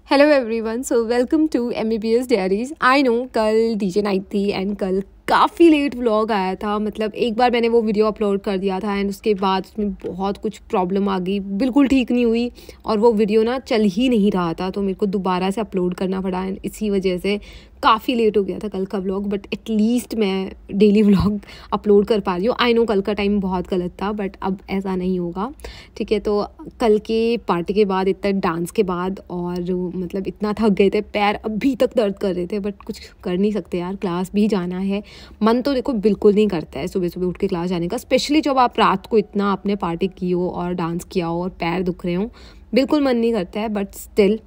Hello everyone, so welcome to MBBS diaries. I know कल DJ night थी and कल काफ़ी लेट व्लॉग आया था। मतलब एक बार मैंने वो वीडियो अपलोड कर दिया था एंड उसके बाद उसमें बहुत कुछ प्रॉब्लम आ गई, बिल्कुल ठीक नहीं हुई और वो वीडियो ना चल ही नहीं रहा था, तो मेरे को दोबारा से अपलोड करना पड़ा एंड इसी वजह से काफ़ी लेट हो गया था कल का व्लॉग। बट एटलीस्ट मैं डेली व्लॉग अपलोड कर पा रही हूँ। आई नो कल का टाइम बहुत गलत था बट अब ऐसा नहीं होगा, ठीक है। तो कल के पार्टी के बाद, इतना डांस के बाद और मतलब इतना थक गए थे, पैर अभी तक दर्द कर रहे थे बट कुछ कर नहीं सकते यार, क्लास भी जाना है। मन तो देखो बिल्कुल नहीं करता है सुबह सुबह उठ के क्लास जाने का, स्पेशली जब आप रात को इतना आपने पार्टी की हो और डांस किया हो और पैर दुख रहे हो, बिल्कुल मन नहीं करता है। But still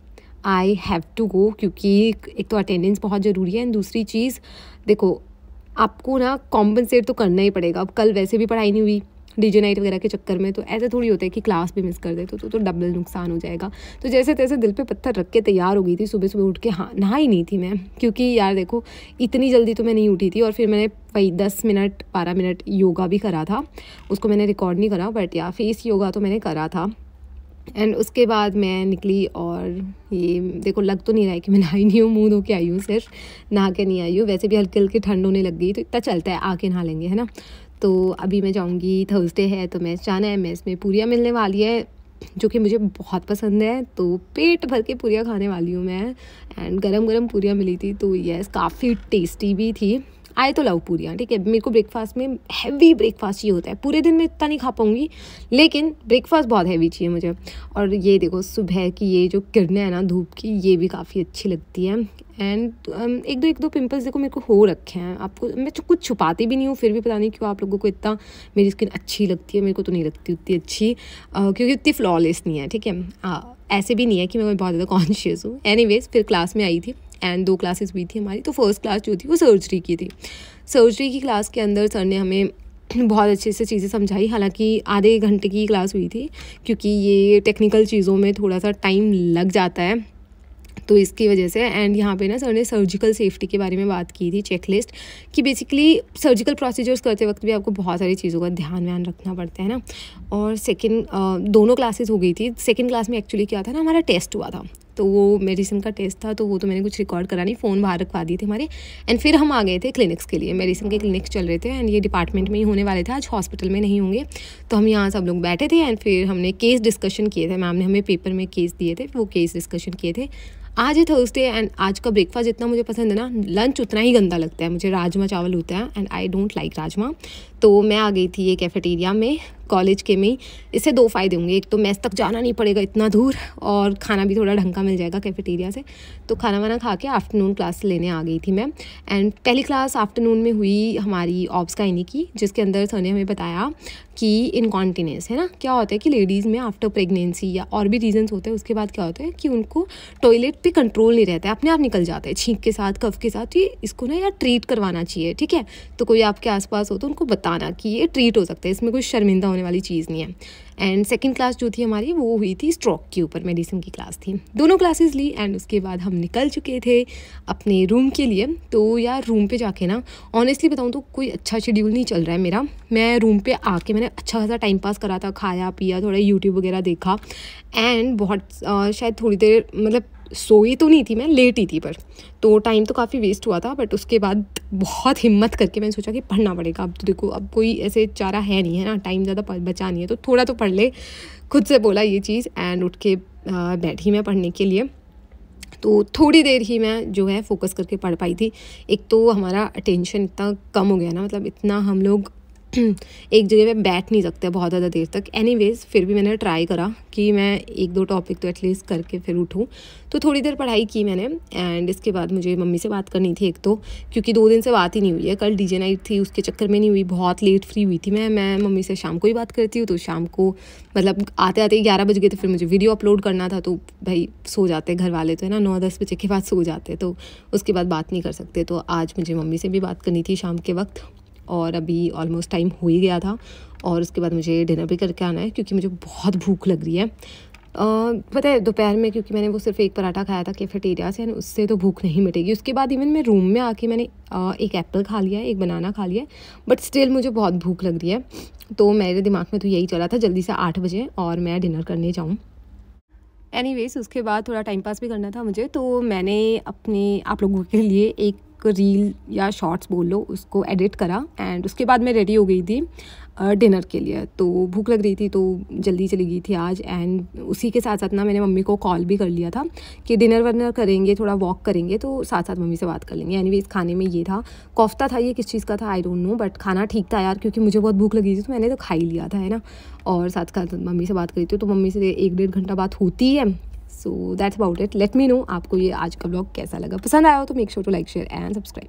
I have to go, क्योंकि एक तो अटेंडेंस बहुत ज़रूरी है एंड दूसरी चीज़ देखो आपको ना कॉम्पनसेट तो करना ही पड़ेगा। अब कल वैसे भी पढ़ाई नहीं हुई डीजे नाइट वगैरह के चक्कर में, तो ऐसा थोड़ी होता है कि क्लास भी मिस कर दे तो डबल नुकसान हो जाएगा। तो जैसे तैसे दिल पे पत्थर रख के तैयार हो गई थी सुबह सुबह उठ के। हाँ, नहाई नहीं थी मैं, क्योंकि यार देखो इतनी जल्दी तो मैं नहीं उठी थी। और फिर मैंने वही 10 मिनट 12 मिनट योगा भी करा था, उसको मैंने रिकॉर्ड नहीं करा बट या फेस योगा तो मैंने करा था। एंड उसके बाद मैं निकली और ये देखो लग तो नहीं रहा है कि मैं नहाई नहीं हूँ, मुँह धो के आई हूँ, सिर्फ नहा के नहीं आई हूँ। वैसे भी हल्की हल्की ठंड होने लग गई तो इतना चलता है आके नहा लेंगे, है ना। तो अभी मैं जाऊँगी, थर्सडे है तो मैस जाना है, मैस में पूरियाँ मिलने वाली है जो कि मुझे बहुत पसंद है, तो पेट भर के पूरियाँ खाने वाली हूँ मैं। एंड गरम गरम पूरियाँ मिली थी तो यस काफ़ी टेस्टी भी थी। आई तो लव पूरियाँ, ठीक है। मेरे को ब्रेकफास्ट में हैवी ब्रेकफास्ट चाहिए होता है, पूरे दिन में इतना नहीं खा पाऊँगी लेकिन ब्रेकफास्ट बहुत हैवी चाहिए मुझे। और ये देखो सुबह की ये जो किरणें हैं ना धूप की, ये भी काफ़ी अच्छी लगती है। एंड एक दो पिंपल्स देखो मेरे को हो रखे हैं, आपको मैं कुछ छुपाती भी नहीं हूँ, फिर भी पता नहीं क्यों आप लोगों को इतना मेरी स्किन अच्छी लगती है। मेरे को तो नहीं लगती उतनी अच्छी, क्योंकि उतनी फ्लॉलेस नहीं है, ठीक है। ऐसे भी नहीं है कि मैं बहुत ज़्यादा कॉन्शियस हूँ। एनीवेज फिर क्लास में आई थी एंड 2 क्लासेस हुई थी हमारी। तो फर्स्ट क्लास जो थी वो सर्जरी की थी। सर्जरी की क्लास के अंदर सर ने हमें बहुत अच्छे से चीज़ें समझाई, हालांकि आधे घंटे की क्लास हुई थी क्योंकि ये टेक्निकल चीज़ों में थोड़ा सा टाइम लग जाता है तो इसकी वजह से। एंड यहाँ पे ना सर ने सर्जिकल सेफ्टी के बारे में बात की थी, चेकलिस्ट कि बेसिकली सर्जिकल प्रोसीजर्स करते वक्त भी आपको बहुत सारी चीज़ों का ध्यान रखना पड़ता है ना। और दोनों क्लासेस हो गई थी। सेकेंड क्लास में एक्चुअली क्या था ना, हमारा टेस्ट हुआ था, तो वो मेडिसिन का टेस्ट था, तो वो तो मैंने कुछ रिकॉर्ड करा नहीं, फ़ोन बाहर रखवा दिए थे हमारे। एंड फिर हम आ गए थे क्लिनिक्स के लिए, मेडिसिन के क्लिनिक्स चल रहे थे एंड ये डिपार्टमेंट में ही होने वाले थे, आज हॉस्पिटल में नहीं होंगे। तो हम यहाँ सब लोग बैठे थे एंड फिर हमने केस डिस्कशन किए थे। मैम ने हमें पेपर में केस दिए थे, वो केस डिस्कशन किए थे। आज है थर्सडे एंड आज का ब्रेकफास्ट जितना मुझे पसंद है ना, लंच उतना ही गंदा लगता है मुझे। राजमा चावल होता है and I don't like rajma. तो मैं आ गई थी ये कैफेटेरिया में कॉलेज के में ही। इससे 2 फ़ायदे होंगे, एक तो मेस तक जाना नहीं पड़ेगा इतना दूर और खाना भी थोड़ा ढंग का मिल जाएगा कैफेटेरिया से। तो खाना वाना खा के आफ्टरनून क्लास लेने आ गई थी मैं। एंड पहली क्लास आफ्टरनून में हुई हमारी ऑब्स गायनी की, जिसके अंदर सर ने हमें बताया कि इनकॉन्टिनेंस है ना, क्या होता है कि लेडीज़ में आफ्टर प्रेगनेंसी या और भी रीजंस होते हैं, उसके बाद क्या होता है कि उनको टॉयलेट पे कंट्रोल नहीं रहता है, अपने आप निकल जाता है छींक के साथ, कफ के साथ। ये इसको ना यार ट्रीट करवाना चाहिए, ठीक है। तो कोई आपके आसपास हो तो उनको बताना कि ये ट्रीट हो सकता है, इसमें कोई शर्मिंदा होने वाली चीज़ नहीं है। एंड सेकंड क्लास जो थी हमारी वो हुई थी स्ट्रोक के ऊपर, मेडिसिन की क्लास थी। दोनों क्लासेस ली एंड उसके बाद हम निकल चुके थे अपने रूम के लिए। तो यार रूम पे जाके ना ऑनेस्टली बताऊँ तो कोई अच्छा शेड्यूल नहीं चल रहा है मेरा। मैं रूम पे आके मैंने अच्छा खासा टाइम पास करा था, खाया पिया, थोड़ा यूट्यूब वगैरह देखा एंड बहुत शायद थोड़ी देर मतलब सोई तो नहीं थी मैं, लेट ही थी पर, तो टाइम तो काफ़ी वेस्ट हुआ था। बट उसके बाद बहुत हिम्मत करके मैंने सोचा कि पढ़ना पड़ेगा। अब तो देखो अब कोई ऐसे चारा है नहीं है ना, टाइम ज़्यादा बचा नहीं है, तो थोड़ा तो पढ़ ले, खुद से बोला ये चीज़। एंड उठ के बैठी मैं पढ़ने के लिए। तो थोड़ी देर ही मैं जो है फोकस करके पढ़ पाई थी। एक तो हमारा अटेंशन इतना कम हो गया ना, मतलब इतना हम लोग एक जगह पे बैठ नहीं सकते बहुत ज़्यादा देर तक। एनीवेज फिर भी मैंने ट्राई करा कि मैं 1-2 टॉपिक तो एटलीस्ट करके फिर उठूँ। तो थोड़ी देर पढ़ाई की मैंने एंड इसके बाद मुझे मम्मी से बात करनी थी एक तो, क्योंकि 2 दिन से बात ही नहीं हुई है। कल डीजे नाइट थी, उसके चक्कर में नहीं हुई, बहुत लेट फ्री हुई थी मैं मम्मी से शाम को ही बात करती हूँ। तो शाम को मतलब आते आते 11 बज गए थे, फिर मुझे वीडियो अपलोड करना था, तो भाई सो जाते घर वाले तो है ना, 9-10 बजे के बाद सो जाते, तो उसके बाद बात नहीं कर सकते। तो आज मुझे मम्मी से भी बात करनी थी शाम के वक्त और अभी ऑलमोस्ट टाइम हो ही गया था। और उसके बाद मुझे डिनर भी करके आना है क्योंकि मुझे बहुत भूख लग रही है। पता है दोपहर में क्योंकि मैंने वो सिर्फ एक पराठा खाया था कैफेटेरिया से, उससे तो भूख नहीं मिटेगी। उसके बाद इवन मैं रूम में आके मैंने एक एप्पल खा लिया है, एक बनाना खा लिया है, बट स्टिल मुझे बहुत भूख लग रही है। तो मेरे दिमाग में तो यही चला था जल्दी से 8 बजे और मैं डिनर करने जाऊँ। एनीवेज उसके बाद थोड़ा टाइम पास भी करना था मुझे, तो मैंने अपने आप लोगों के लिए एक रील या शॉर्ट्स बोल लो उसको एडिट करा एंड उसके बाद मैं रेडी हो गई थी डिनर के लिए। तो भूख लग रही थी तो जल्दी चली गई थी आज, एंड उसी के साथ साथ ना मैंने मम्मी को कॉल भी कर लिया था कि डिनर वनर करेंगे, थोड़ा वॉक करेंगे, तो साथ साथ मम्मी से बात कर लेंगे। एनीवेज खाने में ये था, कोफ्ता था, ये किस चीज़ का था आई डोंट नो, बट खाना ठीक था यार, क्योंकि मुझे बहुत भूख लगी थी तो मैंने तो खा ही लिया था, है ना। और साथ साथ मम्मी से बात करी थी, तो मम्मी से 1-1.5 घंटा बात होती है। So that's about it. Let me know आपको ये आज का ब्लॉग कैसा लगा, पसंद आया हो तो make sure to like share and subscribe.